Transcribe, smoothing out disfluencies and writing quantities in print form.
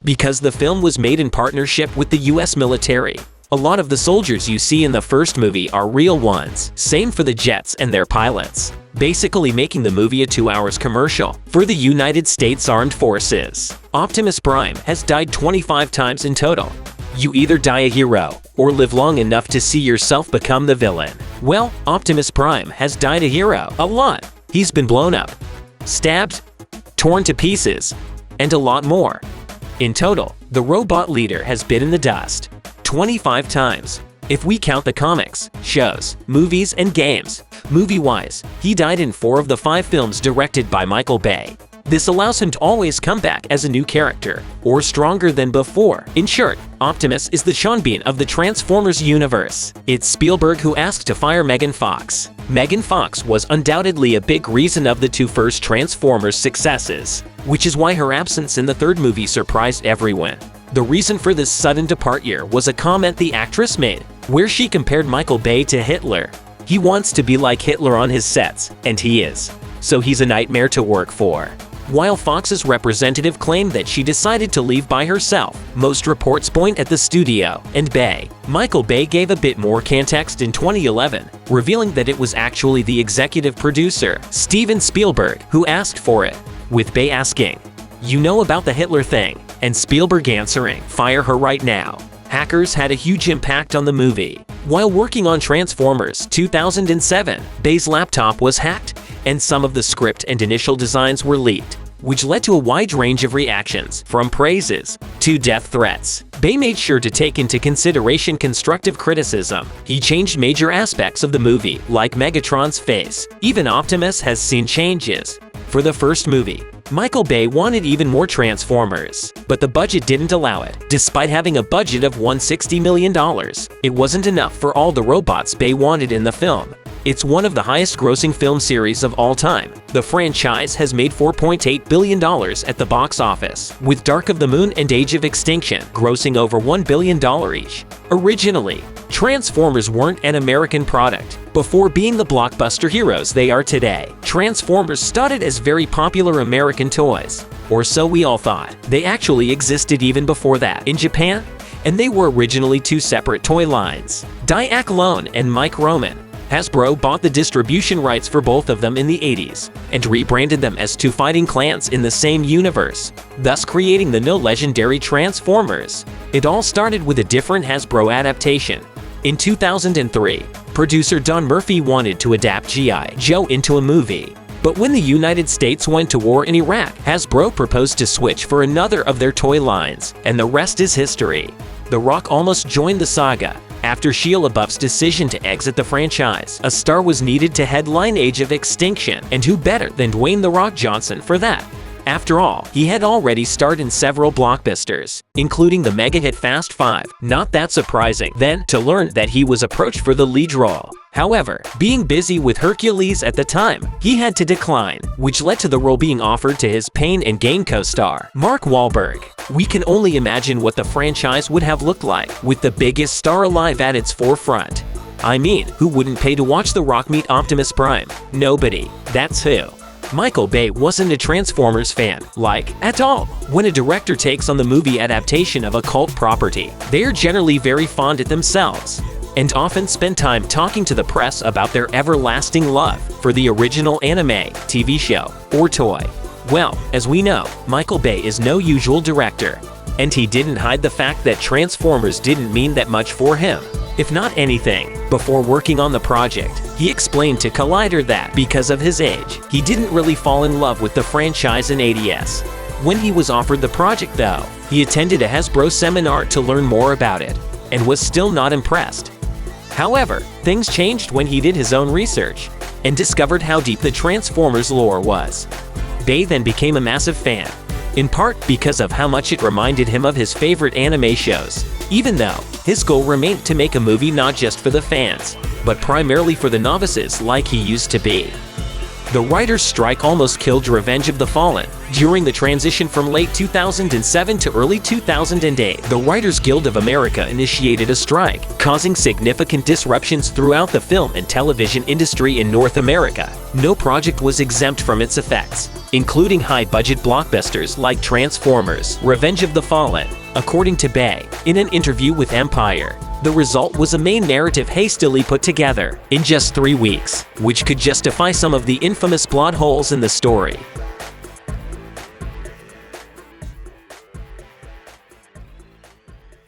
Because the film was made in partnership with the US military. A lot of the soldiers you see in the first movie are real ones. Same for the jets and their pilots. Basically making the movie a 2 hours commercial for the United States Armed Forces. Optimus Prime has died 25 times in total. You either die a hero or live long enough to see yourself become the villain. Well, Optimus Prime has died a hero a lot. He's been blown up, stabbed, torn to pieces, and a lot more. In total, the robot leader has been in the dust 25 times. If we count the comics, shows, movies, and games. Movie-wise, he died in 4 of the 5 films directed by Michael Bay. This allows him to always come back as a new character, or stronger than before. In short, Optimus is the Sean Bean of the Transformers universe. It's Spielberg who asked to fire Megan Fox. Megan Fox was undoubtedly a big reason of the 2 first Transformers successes, which is why her absence in the 3rd movie surprised everyone. The reason for this sudden departure was a comment the actress made, where she compared Michael Bay to Hitler. He wants to be like Hitler on his sets, and he is. So he's a nightmare to work for. While Fox's representative claimed that she decided to leave by herself, most reports point at the studio and Bay. Michael Bay gave a bit more context in 2011, revealing that it was actually the executive producer, Steven Spielberg, who asked for it, with Bay asking, "You know about the Hitler thing?" and Spielberg answering, "Fire her right now." Hackers had a huge impact on the movie. While working on Transformers 2007, Bay's laptop was hacked, and some of the script and initial designs were leaked, which led to a wide range of reactions, from praises to death threats. Bay made sure to take into consideration constructive criticism. He changed major aspects of the movie, like Megatron's face. Even Optimus has seen changes. For the first movie, Michael Bay wanted even more Transformers, but the budget didn't allow it. Despite having a budget of $160 million, it wasn't enough for all the robots Bay wanted in the film. It's one of the highest-grossing film series of all time. The franchise has made $4.8 billion at the box office, with Dark of the Moon and Age of Extinction grossing over $1 billion each. Originally, Transformers weren't an American product. Before being the blockbuster heroes they are today, Transformers started as very popular American toys. Or so we all thought. They actually existed even before that in Japan, and they were originally 2 separate toy lines. Diaclone and Mike Roman. Hasbro bought the distribution rights for both of them in the 80s and rebranded them as 2 fighting clans in the same universe, thus creating the now legendary Transformers. It all started with a different Hasbro adaptation. In 2003, producer Don Murphy wanted to adapt G.I. Joe into a movie. But when the United States went to war in Iraq, Hasbro proposed to switch for another of their toy lines, and the rest is history. The Rock almost joined the Saga. After Shia LaBeouf's decision to exit the franchise, a star was needed to headline Age of Extinction, and who better than Dwayne "The Rock" Johnson for that? After all, he had already starred in several blockbusters, including the mega-hit Fast 5. Not that surprising, then, to learn that he was approached for the lead role. However, being busy with Hercules at the time, he had to decline, which led to the role being offered to his Pain and Gain co-star, Mark Wahlberg. We can only imagine what the franchise would have looked like, with the biggest star alive at its forefront. I mean, who wouldn't pay to watch The Rock meet Optimus Prime? Nobody. That's who. Michael Bay wasn't a Transformers fan, at all. When a director takes on the movie adaptation of a cult property, they are generally very fond of themselves, and often spend time talking to the press about their everlasting love for the original anime, TV show, or toy. Well, as we know, Michael Bay is no usual director, and he didn't hide the fact that Transformers didn't mean that much for him. If not anything, before working on the project, he explained to Collider that, because of his age, he didn't really fall in love with the franchise in ADS. When he was offered the project though, he attended a Hasbro seminar to learn more about it, and was still not impressed. However, things changed when he did his own research, and discovered how deep the Transformers lore was. Bay then became a massive fan, in part because of how much it reminded him of his favorite anime shows, even though his goal remained to make a movie not just for the fans, but primarily for the novices like he used to be. The writers' strike almost killed Revenge of the Fallen. During the transition from late 2007 to early 2008, the Writers Guild of America initiated a strike, causing significant disruptions throughout the film and television industry in North America. No project was exempt from its effects, including high-budget blockbusters like Transformers: Revenge of the Fallen. According to Bay, in an interview with Empire, the result was a main narrative hastily put together in just 3 weeks, which could justify some of the infamous plot holes in the story.